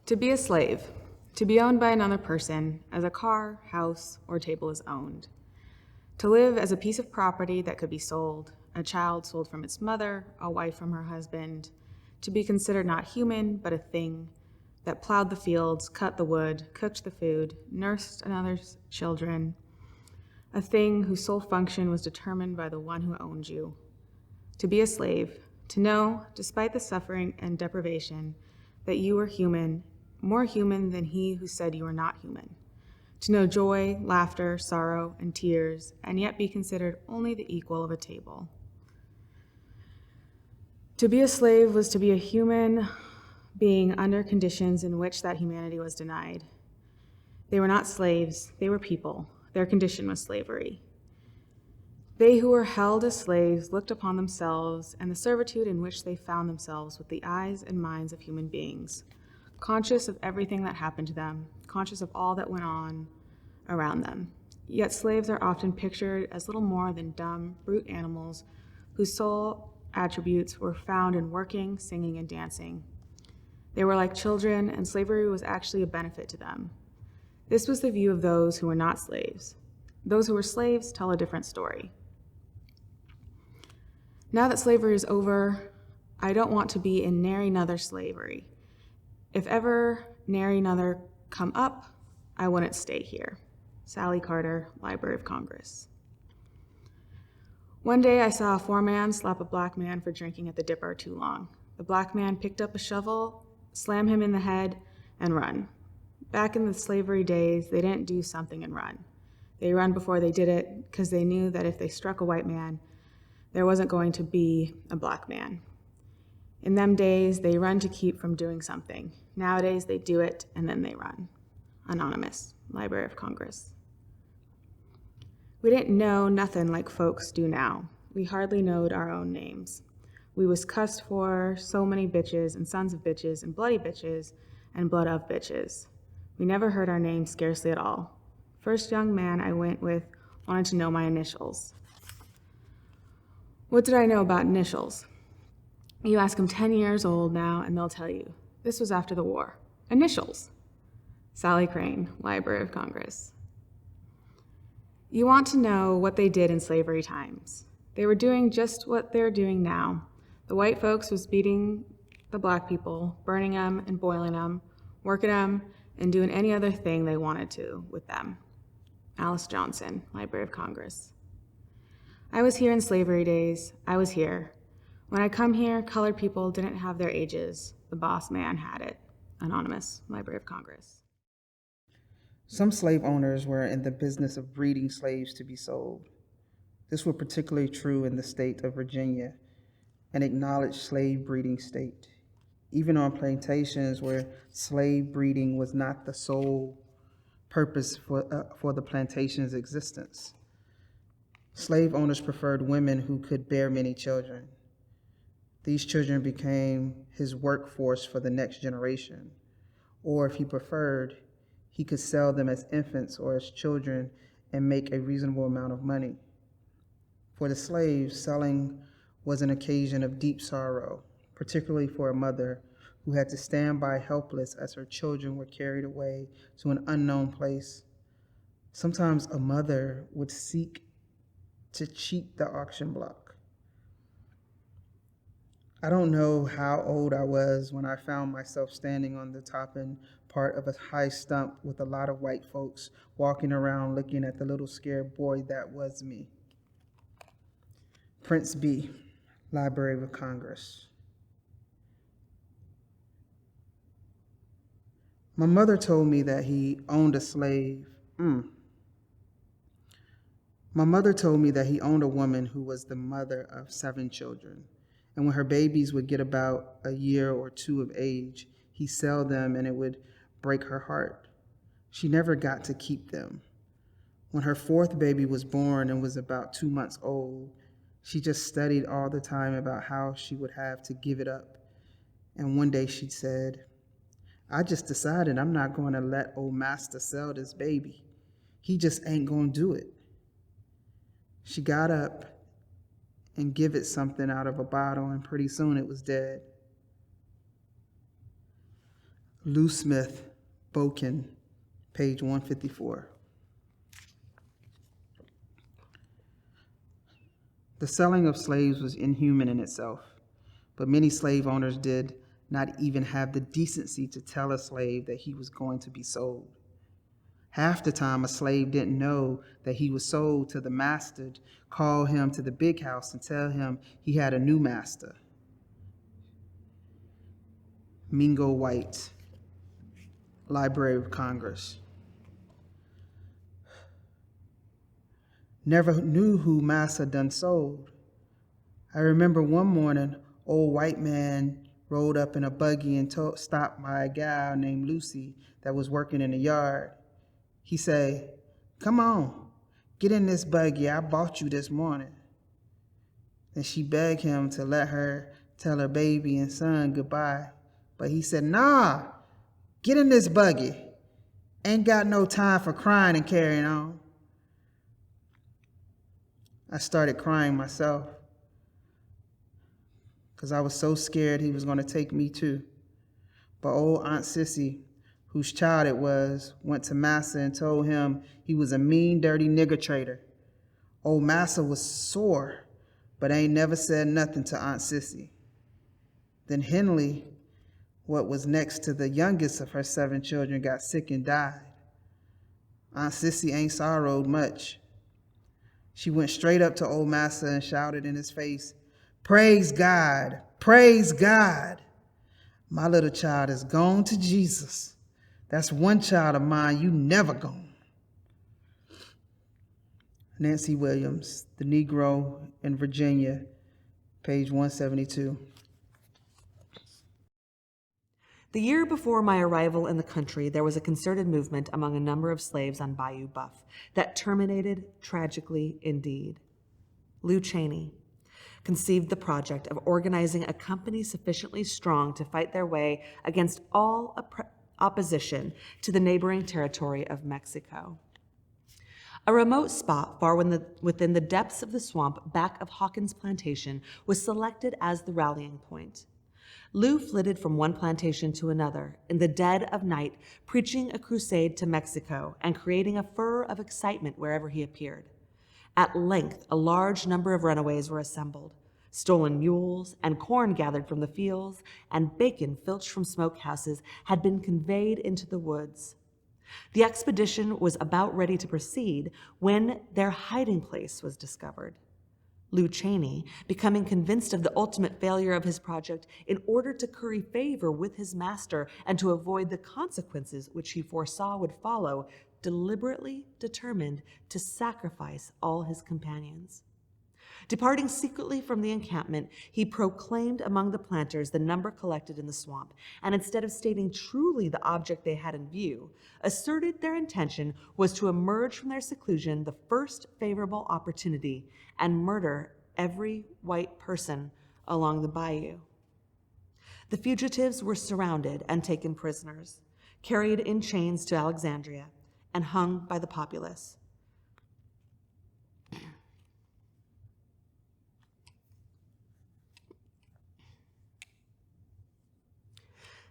To be a slave, to be owned by another person as a car, house, or table is owned. To live as a piece of property that could be sold, a child sold from its mother, a wife from her husband. To be considered not human, but a thing that plowed the fields, cut the wood, cooked the food, nursed another's children. A thing whose sole function was determined by the one who owned you. To be a slave, to know, despite the suffering and deprivation, that you were human, more human than he who said you were not human. To know joy, laughter, sorrow, and tears, and yet be considered only the equal of a table. To be a slave was to be a human being under conditions in which that humanity was denied. They were not slaves, they were people. Their condition was slavery. They who were held as slaves looked upon themselves and the servitude in which they found themselves with the eyes and minds of human beings, conscious of everything that happened to them, conscious of all that went on around them. Yet slaves are often pictured as little more than dumb, brute animals whose sole attributes were found in working, singing, and dancing. They were like children, and slavery was actually a benefit to them. This was the view of those who were not slaves. Those who were slaves tell a different story. Now that slavery is over, I don't want to be in nary nother slavery. If ever nary nother come up, I wouldn't stay here. Sally Carter, Library of Congress. One day I saw a foreman slap a black man for drinking at the Dipper too long. The black man picked up a shovel, slam him in the head, and run. Back in the slavery days, they didn't do something and run. They run before they did it because they knew that if they struck a white man, there wasn't going to be a black man. In them days, they run to keep from doing something. Nowadays, they do it and then they run. Anonymous, Library of Congress. We didn't know nothing like folks do now. We hardly knowed our own names. We was cussed for so many bitches and sons of bitches and bloody bitches and blood of bitches. We never heard our names scarcely at all. First young man I went with wanted to know my initials. What did I know about initials? You ask them 10 years old now and they'll tell you. This was after the war. Initials. Sally Crane, Library of Congress. You want to know what they did in slavery times. They were doing just what they're doing now. The white folks was beating the black people, burning them and boiling them, working them, and doing any other thing they wanted to with them. Alice Johnson, Library of Congress. I was here in slavery days. I was here. When I come here, colored people didn't have their ages. The boss man had it. Anonymous, Library of Congress. Some slave owners were in the business of breeding slaves to be sold. This was particularly true in the state of Virginia, an acknowledged slave breeding state, even on plantations where slave breeding was not the sole purpose for the plantation's existence. Slave owners preferred women who could bear many children. These children became his workforce for the next generation, or if he preferred, he could sell them as infants or as children and make a reasonable amount of money. For the slaves, selling was an occasion of deep sorrow, particularly for a mother who had to stand by helpless as her children were carried away to an unknown place. Sometimes a mother would seek to cheat the auction block. I don't know how old I was when I found myself standing on the topping part of a high stump with a lot of white folks walking around looking at the little scared boy that was me. Prince B, Library of Congress. My mother told me that he owned a slave. My mother told me that he owned a woman who was the mother of 7 children. And when her babies would get about a year or 2 of age, he'd sell them and it would break her heart. She never got to keep them. When her 4th baby was born and was about 2 months old, she just studied all the time about how she would have to give it up. And one day she said, I just decided I'm not going to let old master sell this baby. He just ain't going to do it. She got up and give it something out of a bottle, and pretty soon it was dead. Lou Smith, Boken, page 154. The selling of slaves was inhuman in itself, but many slave owners did not even have the decency to tell a slave that he was going to be sold. Half the time, a slave didn't know that he was sold till the master called him to the big house and tell him he had a new master. Mingo White, Library of Congress. Never knew who massa done sold. I remember one morning, old white man rode up in a buggy and stopped by a gal named Lucy that was working in the yard. He say, "Come on, get in this buggy. I bought you this morning." Then she begged him to let her tell her baby and son goodbye. But he said, "Nah, get in this buggy. Ain't got no time for crying and carrying on." I started crying myself because I was so scared he was going to take me too. But old Aunt Sissy, whose child it was, went to Massa and told him he was a mean, dirty nigger trader. Old Massa was sore, but ain't never said nothing to Aunt Sissy. Then Henley, what was next to the youngest of her 7 children, got sick and died. Aunt Sissy ain't sorrowed much. She went straight up to old Massa and shouted in his face, "Praise God, praise God. My little child is gone to Jesus. That's one child of mine you never gone." Nancy Williams, The Negro in Virginia, page 172. The year before my arrival in the country, there was a concerted movement among a number of slaves on Bayou Buff that terminated tragically indeed. Lou Cheney conceived the project of organizing a company sufficiently strong to fight their way against all opposition to the neighboring territory of Mexico. A remote spot far within the depths of the swamp back of Hawkins Plantation was selected as the rallying point. Lou flitted from one plantation to another in the dead of night, preaching a crusade to Mexico and creating a furor of excitement wherever he appeared. At length, a large number of runaways were assembled. Stolen mules and corn gathered from the fields and bacon filched from smokehouses had been conveyed into the woods. The expedition was about ready to proceed when their hiding place was discovered. Lou Cheney, becoming convinced of the ultimate failure of his project, in order to curry favor with his master and to avoid the consequences which he foresaw would follow, deliberately determined to sacrifice all his companions. Departing secretly from the encampment, he proclaimed among the planters the number collected in the swamp, and instead of stating truly the object they had in view, asserted their intention was to emerge from their seclusion the first favorable opportunity and murder every white person along the bayou. The fugitives were surrounded and taken prisoners, carried in chains to Alexandria, and hung by the populace.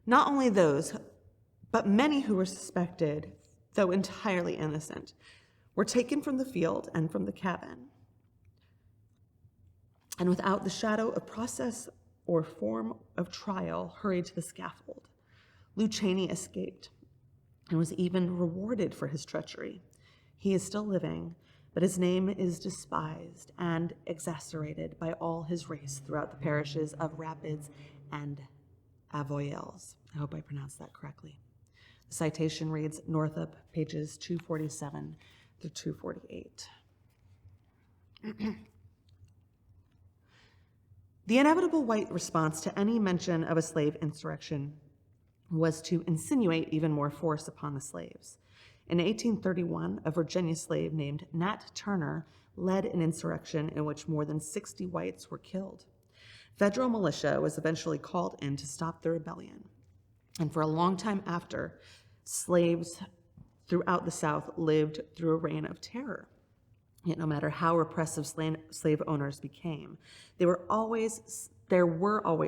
Not only those, but many who were suspected, though entirely innocent, were taken from the field and from the cabin, and without the shadow of process or form of trial, hurried to the scaffold. Lou Cheney escaped and was even rewarded for his treachery. He is still living, but his name is despised and exasperated by all his race throughout the parishes of Rapids and Avoyelles. I hope I pronounced that correctly. The citation reads Northup, pages 247 through 248. The inevitable white response to any mention of a slave insurrection was to insinuate even more force upon the slaves. In 1831, a Virginia slave named Nat Turner led an insurrection in which more than 60 whites were killed. Federal militia was eventually called in to stop the rebellion. And for a long time after, slaves throughout the South lived through a reign of terror. Yet no matter how repressive slave owners became, there were always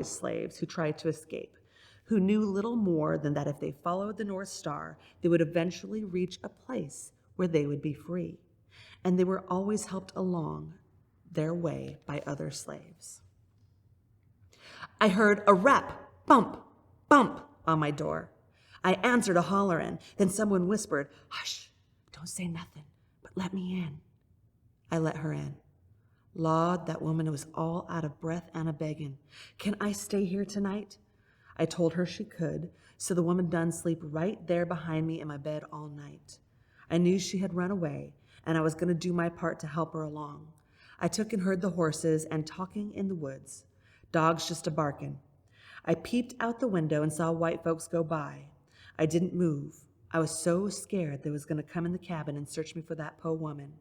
slaves who tried to escape. who knew little more than that if they followed the North Star, they would eventually reach a place where they would be free. And they were always helped along their way by other slaves. I heard a rap, bump, bump on my door. I answered a hollerin'. Then someone whispered, "Hush, don't say nothing, but let me in." I let her in. Lord, that woman was all out of breath and a begging. "Can I stay here tonight?" I told her she could, so the woman done sleep right there behind me in my bed all night. I knew she had run away, and I was going to do my part to help her along. I took and heard the horses and talking in the woods. Dogs just a-barking. I peeped out the window and saw white folks go by. I didn't move. I was so scared they was going to come in the cabin and search me for that po' woman.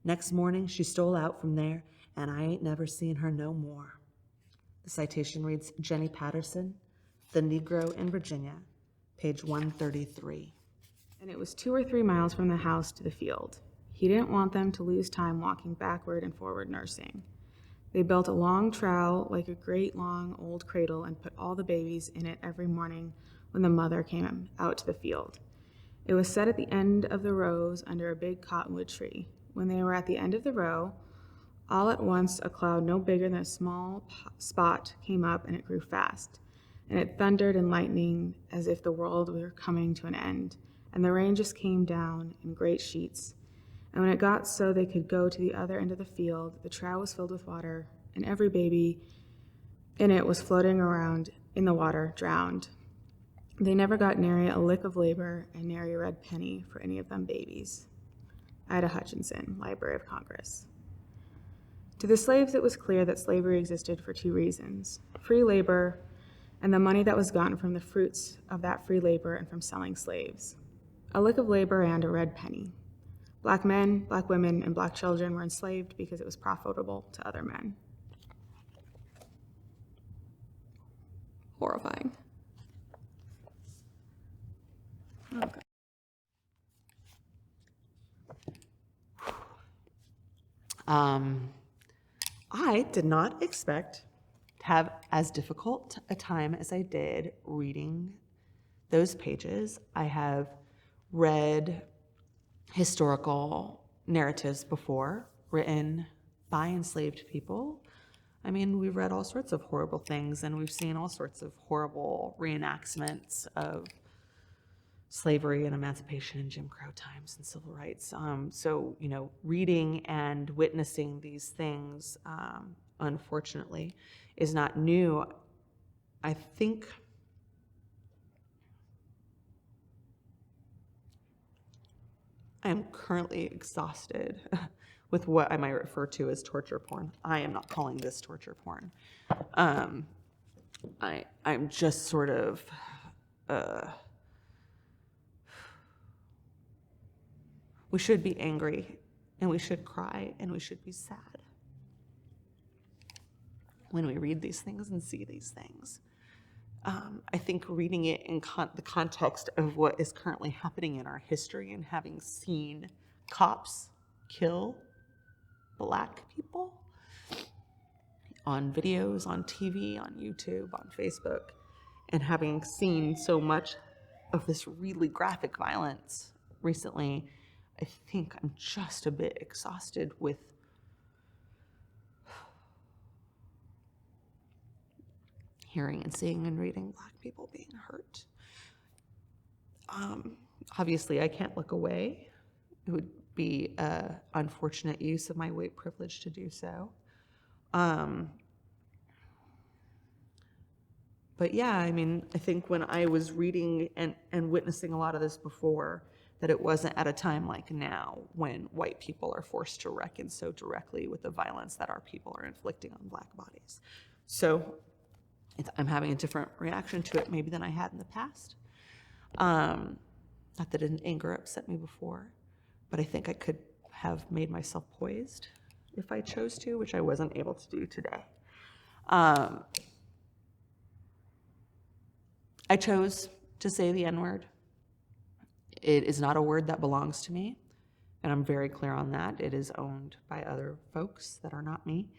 Next morning, she stole out from there, and I ain't never seen her no more. The citation reads, Jenny Patterson, The Negro in Virginia, page 133. And it was 2 or 3 miles from the house to the field. He didn't want them to lose time walking backward and forward nursing. They built a long trowel like a great long old cradle and put all the babies in it every morning when the mother came out to the field. It was set at the end of the rows under a big cottonwood tree. When they were at the end of the row, all at once a cloud no bigger than a small spot came up, and it grew fast. And it thundered and lightning as if the world were coming to an end. And the rain just came down in great sheets. And when it got so they could go to the other end of the field, the trough was filled with water, and every baby in it was floating around in the water, drowned. They never got nary a lick of labor and nary a red penny for any of them babies. Ida Hutchinson, Library of Congress. To the slaves, it was clear that slavery existed for 2 reasons: free labor and the money that was gotten from the fruits of that free labor and from selling slaves. A lick of labor and a red penny. Black men, black women, and black children were enslaved because it was profitable to other men. Horrifying. Okay. I did not expect to have as difficult a time as I did reading those pages. I have read historical narratives before written by enslaved people. I mean, we've read all sorts of horrible things, and we've seen all sorts of horrible reenactments of slavery and emancipation in Jim Crow times and civil rights. So, reading and witnessing these things, unfortunately, is not new. I think I am currently exhausted with what I might refer to as torture porn. I am not calling this torture porn. I'm just sort of we should be angry, and we should cry, and we should be sad when we read these things and see these things. I think reading it in the context of what is currently happening in our history, and having seen cops kill Black people on videos, on TV, on YouTube, on Facebook, and having seen so much of this really graphic violence recently, I think I'm just a bit exhausted with hearing and seeing and reading Black people being hurt. Obviously, I can't look away. It would be an unfortunate use of my white privilege to do so. But yeah, I mean, I think when I was reading and witnessing a lot of this before, that it wasn't at a time like now when white people are forced to reckon so directly with the violence that our people are inflicting on Black bodies. So I'm having a different reaction to it maybe than I had in the past. Not that it didn't anger or upset me before, but I think I could have made myself poised if I chose to, which I wasn't able to do today. I chose to say the N-word. It is not a word that belongs to me, and I'm very clear on that. It is owned by other folks that are not me.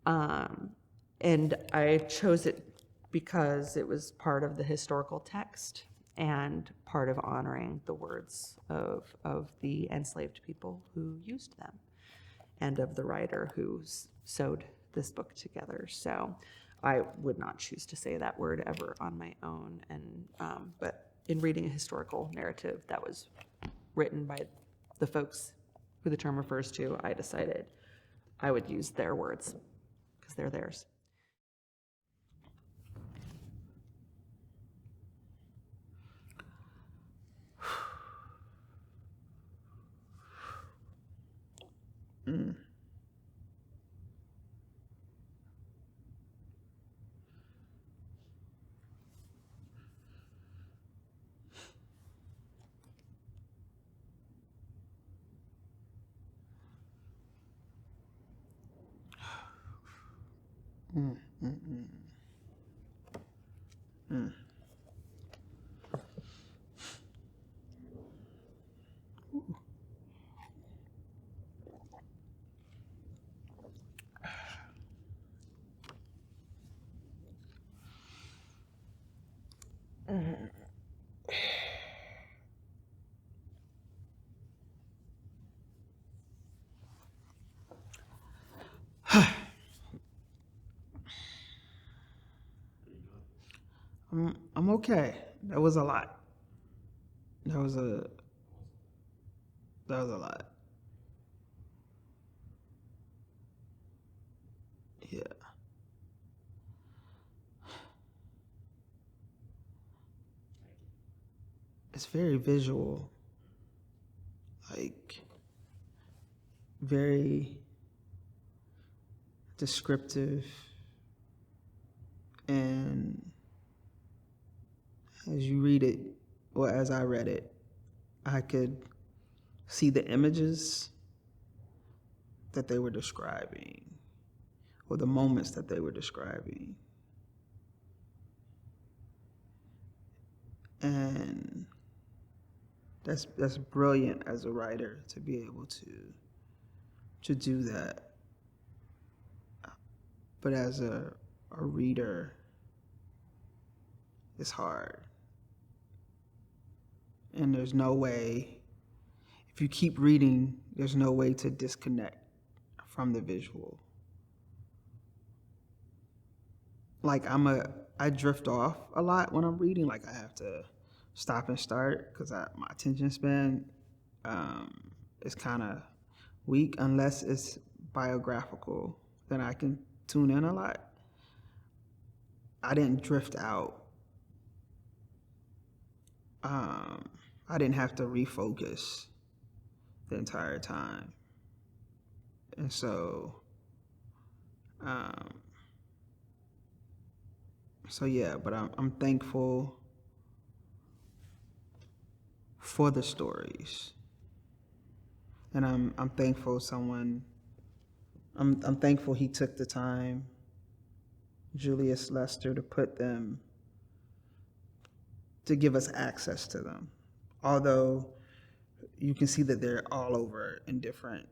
And I chose it because it was part of the historical text and part of honoring the words of the enslaved people who used them and of the writer who sewed this book together. So I would not choose to say that word ever on my own. And but in reading a historical narrative that was written by the folks who the term refers to, I decided I would use their words because they're theirs. I'm okay. That was a lot. That was a lot. Yeah. It's very visual. Like, very descriptive. And as you read it, or as I read it, I could see the images that they were describing, or the moments that they were describing. And that's brilliant as a writer to be able to do that. But as a reader, it's hard. And there's no way, if you keep reading, there's no way to disconnect from the visual. Like I drift off a lot when I'm reading. Like I have to stop and start because my attention span is kind of weak unless it's biographical. Then I can tune in a lot. I didn't drift out. I didn't have to refocus the entire time. And so, yeah, but I'm thankful for the stories. And I'm thankful I'm thankful he took the time, Julius Lester, to put them, to give us access to them. Although you can see that they're all over in different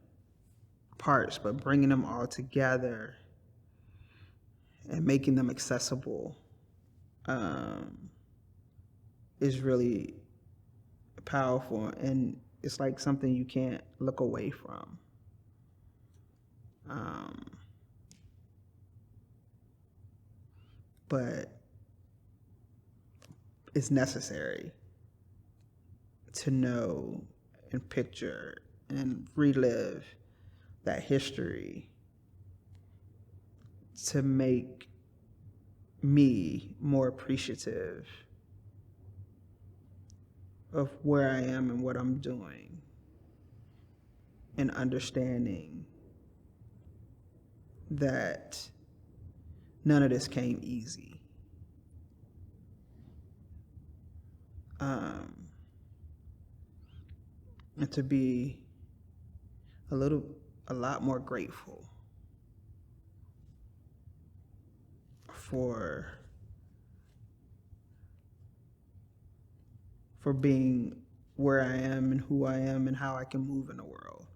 parts, but bringing them all together and making them accessible is really powerful, and it's like something you can't look away from. But it's necessary to know and picture and relive that history to make me more appreciative of where I am and what I'm doing, and understanding that none of this came easy. And to be a lot more grateful for being where I am and who I am and how I can move in the world.